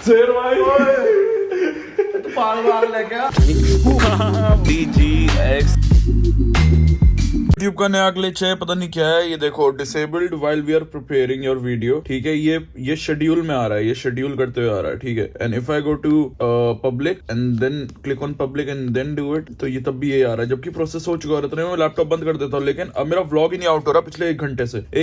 शेर भाई तू पागल है क्या? DGX यूट्यूब का नया ग्लिच है, पता नहीं क्या है ये। देखो, disabled while we are preparing your video, ठीक है। ये शेड्यूल में आ रहा है, ये शेड्यूल करते हुए आ रहा है, ठीक है। And if I go to public and then click on public and then do it, तो ये तब भी ये आ रहा है, जबकि प्रोसेस हो चुका रहता है। मैं लैपटॉप बंद कर देता हूँ, लेकिन अब मेरा व्लॉग ही नहीं आउट हो रहा पिछले 1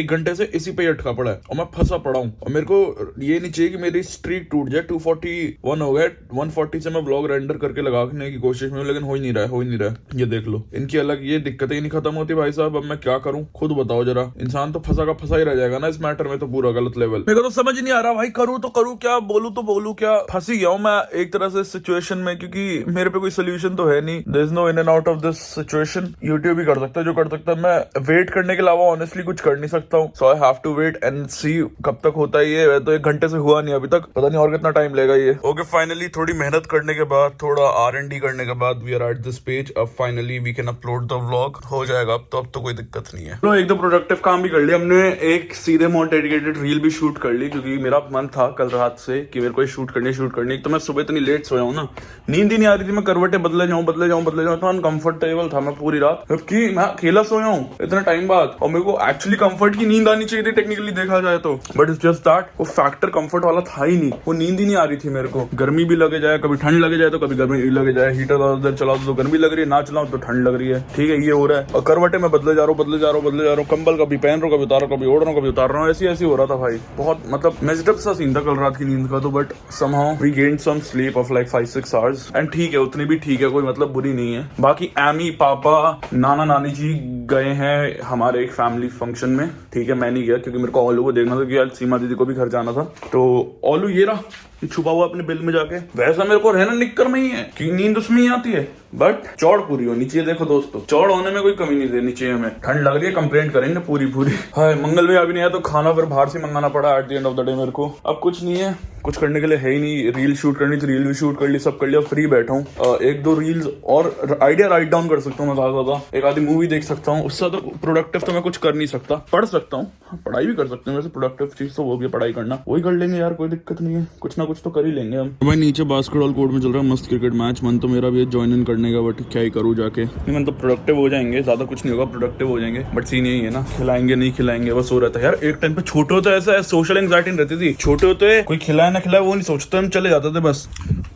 घंटे से इसी पे अटका पड़ा है और मैं फंसा पड़ा हूँ। और मेरे को ये नहीं चाहिए कि मेरी स्ट्रीक टूट जाए। 241 हो गया, 140 से मैं व्लॉग रेंडर करके लगाने की कोशिश में हूँ, लेकिन हो ही नहीं रहा है। ये देख लो, इनकी अलग ये दिक्कतें ही नहीं खत्म होती भाई साहब। अब मैं क्या करूं, खुद बताओ जरा। इंसान तो फंसा का फंसा ही रह जाएगा ना इस मैटर में, तो पूरा गलत लेवल। मेरे को तो समझ नहीं आ रहा भाई, करूं तो करूं क्या, बोलूं तो बोलूं क्या। फंस ही गया हूं मैं एक तरह से सिचुएशन में, क्योंकि मेरे पे कोई सोल्यूशन तो है नहीं। There is no in and out of this situation. YouTube ही कर सकता है जो कर सकता है, मैं वेट करने के अलावा ऑनेस्टली कुछ कर नहीं सकता हूँ। So I have to wait and see कब तक होता है ये। तो 1 घंटे से हुआ नहीं अभी तक, पता नहीं और कितना टाइम लेगा ये। ओके, फाइनली थोड़ी मेहनत करने के बाद, थोड़ा R&D करने के बाद we are at this page. अब finally we can upload the vlog. हो जाएगा अब तो कोई दिक्कत नहीं है। एक तो प्रोडक्टिव काम भी कर लिया हमने, एक सीधे मोड डेडिकेटेड रील भी शूट कर ली, क्योंकि मेरा मन था कल रात से कि मेरे को शूट करनी। तो मैं सुबह इतनी लेट सोया हूँ ना, नींद ही नहीं आ रही थी। मैं करवटें बदले जाऊँ इतना अनकंफर्टेबल था मैं पूरी रात, जबकि मैं अकेला सोया हूँ इतना टाइम बाद। और मेरे को एक्चुअली कंफर्ट की नींद आनी चाहिए थी टेक्निकली देखा जाए तो, बट इट्स जस्ट दैट वो फैक्टर कंफर्ट वाला था ही नहीं। वो नींद ही नहीं आ रही थी मेरे को। गर्मी भी लगे जाए, कभी ठंड लगे जाए तो कभी गर्मी लगे जाए। हीटर उधर चलाओ तो गर्मी लग रही है, ना चलाओ तो ठंड लग रही है, ठीक है। ये हो रहा है। और करवटें मैं बदले जा रहा हूँ, कंबल कभी पहन रहा हूँ, कभी उतार रहा हूँ, कभी ओढ़ रहा हूँ, कभी उतार रहा हूँ। ऐसी हो रहा था भाई, बहुत मतलब मेजड अप सा सीन था कल रात की नींद का तो। But somehow we gained some sleep of like 5-6 hours and ठीक है, उतनी भी ठीक है, कोई मतलब बुरी नहीं है। बाकी एमी, पापा, नाना नानी जी गए हैं हमारे एक फैमिली फंक्शन में, ठीक है। मैं नहीं गया क्योंकि मेरे को ओलू को देखना था, कि आज सीमा दीदी को भी घर जाना था। तो ओलू ये रहा, छुपा हुआ अपने बिल में जाके। वैसा मेरे को रहना निक्कर में ही है कि नींद उसमें ही आती है, बट चौड़ पूरी होनी चाहिए। देखो दोस्तों, चौड़ होने में कोई कमी नहीं देनी चाहिए हमें। ठंड लग रही है, कंप्लेंट करेंगे पूरी। हाय, मंगल भैया अभी नहीं आया तो खाना फिर बाहर से मंगाना पड़ा at the end of the day मेरे को। अब कुछ नहीं है, कुछ करने के लिए है ही नहीं। रील शूट करनी थी, रील भी शूट कर ली, सब कर लिया, फ्री बैठा हूँ। 1-2 रील्स और आइडिया राइट डाउन कर सकता हूँ मैं ज्यादा, एक आधी मूवी देख सकता हूँ। उससे तो प्रोडक्टिव तो मैं कुछ कर नहीं सकता। पढ़ सकता हूँ, पढ़ाई भी कर सकते हैं वैसे। प्रोडक्टिव चीज तो वो भी पढ़ाई करना, वही कर लेंगे यार, कोई दिक्कत नहीं है। कुछ ना कुछ तो कर ही लेंगे हम। भाई नीचे बास्केटबॉल कोर्ट में चल रहा है मस्त क्रिकेट मैच। मन तो मेरा भी ज्वाइन इन करने का, बट क्या ही करूँ जाके। नहीं, मन तो प्रोडक्टिव हो जाएंगे, ज्यादा कुछ नहीं होगा, प्रोडक्टिव हो जाएंगे। बट सीन यही है ना, खिलाएंगे नहीं खिलाएंगे, बस हो रहता है यार। एक टाइम पे छोटे होते ऐसा सोशल एंग्जाइटी रहती थी। छोटे होते कोई खिलाए ना खिलाए वो नहीं सोचते, हम चले जाते थे बस,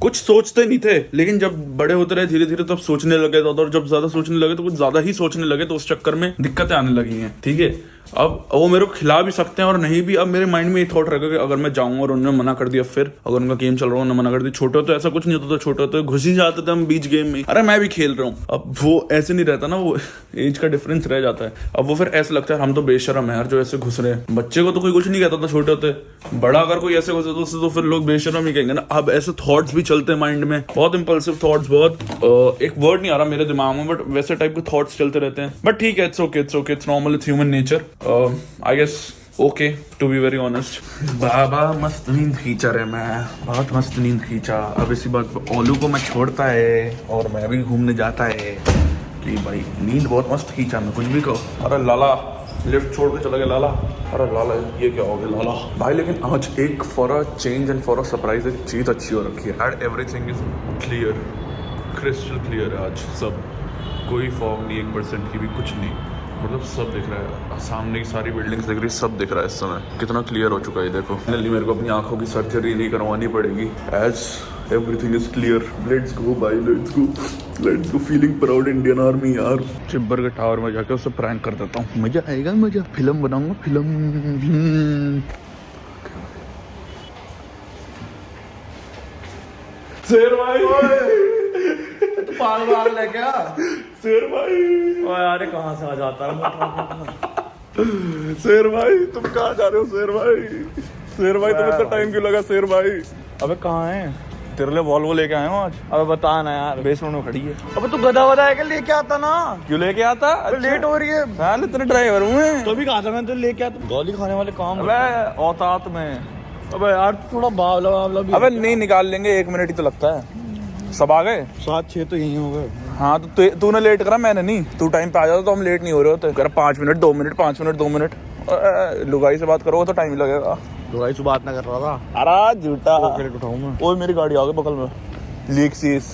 कुछ सोचते नहीं थे। लेकिन जब बड़े होते रहे धीरे धीरे, तब सोचने लगे। और जब ज्यादा सोचने लगे तो कुछ ज्यादा ही सोचने लगे, तो उस चक्कर में दिक्कतें आने लगी हैं, ठीक है। अब वो मेरे को खिला भी सकते हैं और नहीं भी। अब मेरे माइंड में ये थॉट रहेगा कि अगर मैं जाऊंगा और उन्होंने मना कर दिया, फिर अगर उनका गेम चल रहा है उन्होंने मना कर दिया। छोटे तो ऐसा कुछ नहीं होता था, छोटे तो घुस ही जाते थे हम बीच गेम में, अरे मैं भी खेल रहा हूँ। अब वो ऐसे नहीं रहता ना, वो एज का डिफरेंस रह जाता है। अब वो फिर ऐसा लगता है हम तो बेशरम है यार जो ऐसे घुस रहे हैं। बच्चे को तो कोई कुछ नहीं कहता था छोटे होते, बड़ा अगर कोई ऐसे घुसे तो फिर लोग बेशरम ही कहेंगे ना। अब ऐसे थॉट्स भी चलते हैं माइंड में, बहुत इंपल्सिव थॉट्स, बहुत एक वर्ड नहीं आ रहा मेरे दिमाग में, बट वैसे टाइप के थॉट्स चलते रहते हैं। बट ठीक है, it's okay, it's normal, it's human nature, I guess. Okay, to be very honest, बाबा मस्त नींद खींचा रहे मैं, बहुत मस्त नींद खींचा। अब इसी बात ओलू को मैं छोड़ता है और मैं भी घूमने जाता है कि भाई नींद बहुत मस्त खींचा, मैं कुछ भी कहो। अरे लाला लिफ्ट छोड़ के चला गया लाला। अरे लाला ये क्या हो गया लाला भाई। लेकिन आज एक for a change and for a surprise एक चीज अच्छी हो रखी है। Everything is clear, crystal clear है आज सब। कोई फॉग नहीं, 1% की भी कुछ नहीं, मतलब सब दिख रहा है। सामने की सारी बिल्डिंग्स दिख रही है, सब दिख रहा है इस समय। कितना क्लियर हो चुका है देखो। फाइनली मेरे को अपनी आंखों की सर्जरी नहीं करवानी पड़ेगी, as everything is clear. Let's go भाई, let's go feeling proud Indian army यार। चिब्बर के टावर में जाके उससे प्रैंक कर देता हूँ, मजा आएगा, मजा। फिल्म बनाऊंगा, फिल्म। शेर भाई तू पागल है क्या? शेर भाई यार कहाँ से आ जाता है? शेर भाई तुम कहाँ जा रहे हो? शेर भाई तुम्हें इतना टाइम क्यों लगा? शेर भाई अबे कहाँ है? तेरे लिए वॉल्वो लेके आया हूँ आज। अबे बता ना यार, बेसमेंट में खड़ी है। अबे तू गधा वधा है क्या? लेके आता ना। क्यों लेके आता? लेट हो रही है। मैं तेरे ड्राइवर हूँ। तो भी कहा था मैं तो लेके आता। गोली खाने वाले काम। अबे औतात में। अबे यार थोड़ा बावला भी। अबे नहीं, निकाल लेंगे, 1 मिनट ही तो लगता है। सब आ गए? 7-6 तो यही हो गए। हाँ तो तूने लेट करा, मैंने नहीं। तू टाइम पे आ जाता तो हम लेट नहीं हो रहे होते। कर 5 मिनट 2 मिनट 5 मिनट 2 मिनट। लुगाई से बात करोगे तो टाइम लगेगा। तो भाई तू बात ना कर रहा था। अरे झूठा। क्रेडिट उठाऊं मैं। ओए मेरी गाड़ी आ गई बगल में। लेक्सिस।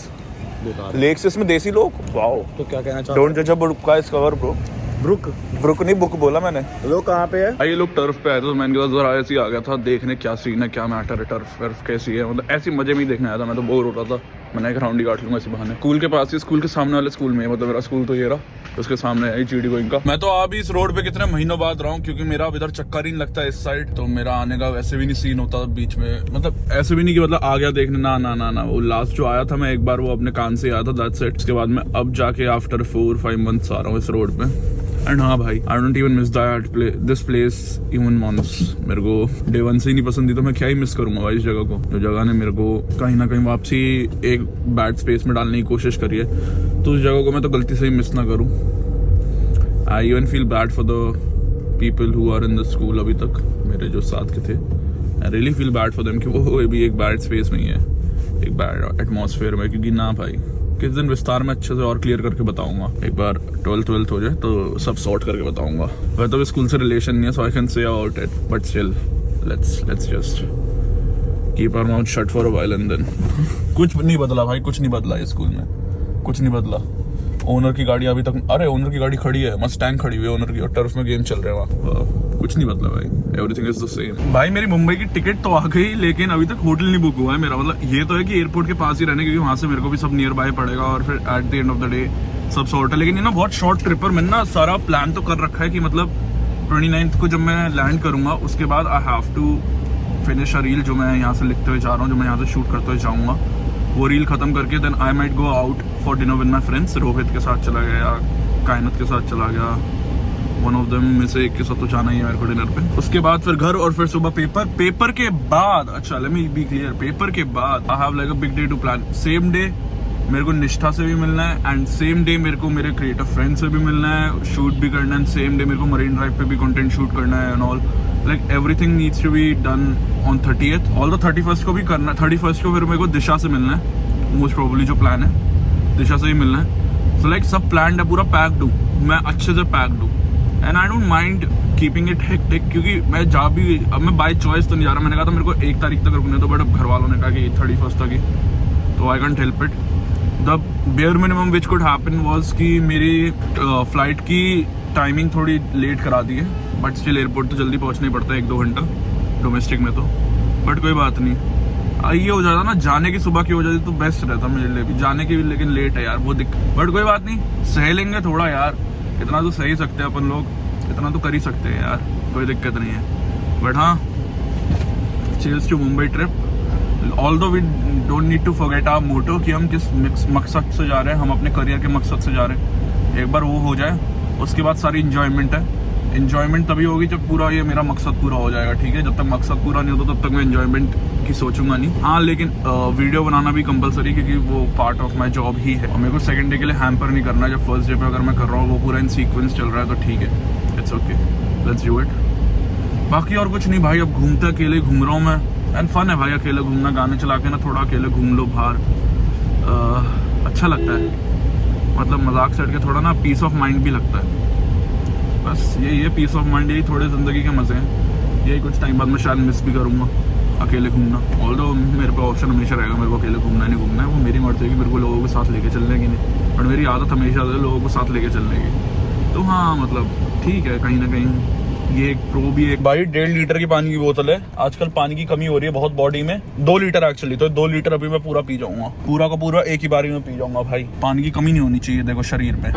लेक्सिस में देसी लोग। वाओ। तो क्या कहना चाहते डोंट जज अ बुक का कवर ब्रो। ब्रुक ब्रुक नहीं बुक बोला मैंने। लोग कहाँ पे है? ये लोग टर्फ पे आए थे तो मैंने कहा जरा ऐसे ही आ गया था देखने क्या सीन है, क्या मैटर है, टर्फ वर्फ कैसी है, मतलब ऐसी मजे में ही देखने आया था। मैं तो बोर हो रहा था, मैंने एक राउंड ही काट लूंगा इसी बहाने। स्कूल के पास ही, स्कूल के सामने वाले स्कूल में है, मतलब मेरा स्कूल तो ये रहा, उसके सामने है जीडी गोइंग का। मैं तो अभी इस रोड पे कितने महीनों बाद रहा हूँ क्योंकि मेरा अब इधर चक्कर ही नहीं लगता इस साइड, तो मेरा आने का वैसे भी नहीं सीन होता बीच में, मतलब ऐसे भी नहीं कि मतलब आ गया देखने, ना ना ना ना। वो लास्ट जो आया था मैं एक बार वो अपने कान से आया था, दैट्स इट। उसके बाद मैं अब जाके आफ्टर 4-5 मंथ्स आ रहा हूँ इस रोड पे। एंड हाँ भाई, I don't even miss this place even once. मेरे को डे वन से ही नहीं पसंद थी, तो मैं क्या ही मिस करूंगा भाई इस जगह को। जो जगह ने मेरे को कहीं ना कहीं वापसी एक बैड स्पेस में डालने की कोशिश करी है, तो उस जगह को मैं तो गलती से ही मिस ना करूं। I even feel bad for the people who are in the school अभी तक, मेरे जो साथ के थे। I really feel bad for them कि वो भी एक बैड स्पेस में ही है, एक बैड एटमॉस्फेयर में। क्योंकि ना भाई, किस दिन विस्तार में अच्छे से और क्लियर करके बताऊंगा, एक बार 12th हो जाए तो सब सॉर्ट करके बताऊंगा। वह तो स्कूल से रिलेशन नहीं है, so I can say about it, but still let's just keep our mouth shut for a while and then. कुछ नहीं बदला भाई, कुछ नहीं बदला इस स्कूल में, कुछ नहीं बदला। ओनर की गाड़ी अभी तक, अरे ओनर की गाड़ी खड़ी है, मस्टैंग खड़ी हुई है ओनर की, और टर्फ में गेम चल रहे हैं वहाँ। कुछ नहीं बदला भाई, एवरीथिंग इज द सेम। भाई मेरी मुंबई की टिकट तो आ गई, लेकिन अभी तक होटल नहीं बुक हुआ है मेरा। मतलब ये तो है कि एयरपोर्ट के पास ही रहने, क्योंकि वहाँ से मेरे को भी सब नियर बाय पड़ेगा, और फिर at the end of the day सब सॉर्ट है। लेकिन ये ना बहुत शॉर्ट ट्रिप पर मैंने ना सारा प्लान तो कर रखा है कि मतलब 29th को जब मैं लैंड करूंगा उसके बाद I have to finish a reel जो मैं यहाँ से लिखते हुए जा रहा हूँ, जो मैं यहाँ से शूट करते हुए जाऊँगा। वो रील खत्म करके then I might go out for dinner with my friends. Rohit के साथ चला गया, कायनत के साथ चला गया, वन ऑफ देम में से एक के साथ तो जाना ही है मेरे को डिनर पे। उसके बाद फिर घर, और फिर सुबह पेपर के बाद, अच्छा let me be clear, paper के बाद I have like a big day to plan. Same day मेरे को निष्ठा से भी मिलना है, एंड सेम डे मेरे को मेरे क्रिएटिव फ्रेंड से भी मिलना है, शूट भी करना है, सेम डे मेरे को मरीन ड्राइव पे भी कंटेंट शूट करना है and all. Like everything needs to be done on 30th। All the 31st को भी करना है। 31st को फिर मेरे को दिशा से मिलना है, मोस्ट प्रोबेबली जो प्लान है दिशा से ही मिलना है। सो लाइक सब प्लान है, पूरा पैक्ड हूँ मैं, अच्छे से पैक्ड हूँ। And I don't mind keeping it hectic, क्योंकि मैं जा भी, अब मैं बाय चॉइस तो नहीं जा रहा। मैंने कहा था मेरे को 1 तारीख तक रुकने दो, बट अब घर वालों ने कहा कि 31st तक ही, तो I can't help it. The bare minimum which could happen was कि मेरी फ्लाइट की टाइमिंग थोड़ी लेट करा दी है, बट स्टिल एयरपोर्ट तो जल्दी पहुंचना ही पड़ता है, 1-2 घंटा डोमेस्टिक में तो, बट कोई बात नहीं। ये हो जाता ना, जाने की सुबह की हो जाती तो बेस्ट रहता मेरे लिए भी, जाने की भी लेकिन लेट है यार, वो दिक्कत। बट कोई बात नहीं, सह लेंगे थोड़ा यार, इतना तो सही सकते हैं अपन लोग, इतना तो कर ही सकते हैं यार, कोई दिक्कत नहीं है। बट हाँ, cheers to Mumbai trip. Although we don't need to forget our motto कि हम किस मकसद से जा रहे हैं, हम अपने करियर के मकसद से जा रहे हैं। एक बार वो हो जाए उसके बाद सारी इंजॉयमेंट है। इंजॉयमेंट तभी होगी जब पूरा ये मेरा मकसद पूरा हो जाएगा, ठीक है। जब तक मकसद पूरा नहीं होता तब तक मैं इंजॉयमेंट की सोचूंगा नहीं। हाँ लेकिन वीडियो बनाना भी कंपलसरी, क्योंकि वो पार्ट ऑफ माई जॉब ही है, और मेरे को सेकंड डे के लिए हैम्पर नहीं करना। जब फर्स्ट डे पे अगर मैं कर रहा हूँ वो पूरा इन सीक्वेंस चल रहा है तो ठीक है, it's okay, let's do it. बाकी और कुछ नहीं भाई, अब घूमते अकेले घूम रहा हूँ मैं, एंड फन है भाई अकेले घूमना, गाने चला के ना थोड़ा अकेले घूम लो बाहर, अच्छा लगता है। मतलब मजाक से हट के थोड़ा ना पीस ऑफ माइंड भी लगता है। बस यही है पीस ऑफ माइंड, यही थोड़े ज़िंदगी के मज़े हैं। यही कुछ टाइम बाद मैं शायद मिस भी करूँगा अकेले घूमना। ऑल्दो मेरे पे ऑप्शन हमेशा रहेगा, मेरे को अकेले घूमना नहीं घूमना है, वो मेरी मर्जी है कि मेरे को लोगों के साथ लेके चलने की नहीं, बट मेरी आदत हमेशा है लोगों को साथ लेके चलने की। तो हाँ मतलब ठीक है, कहीं ना कहीं ये एक प्रो भी है। भाई 1.5 लीटर की पानी की बोतल है, आजकल पानी की कमी हो रही है बहुत बॉडी में। 2 लीटर एक्चुअली, तो 2 लीटर अभी मैं पूरा पी जाऊंगा, पूरा का पूरा एक ही बारी में पी जाऊंगा भाई। पानी की कमी नहीं होनी चाहिए देखो शरीर में।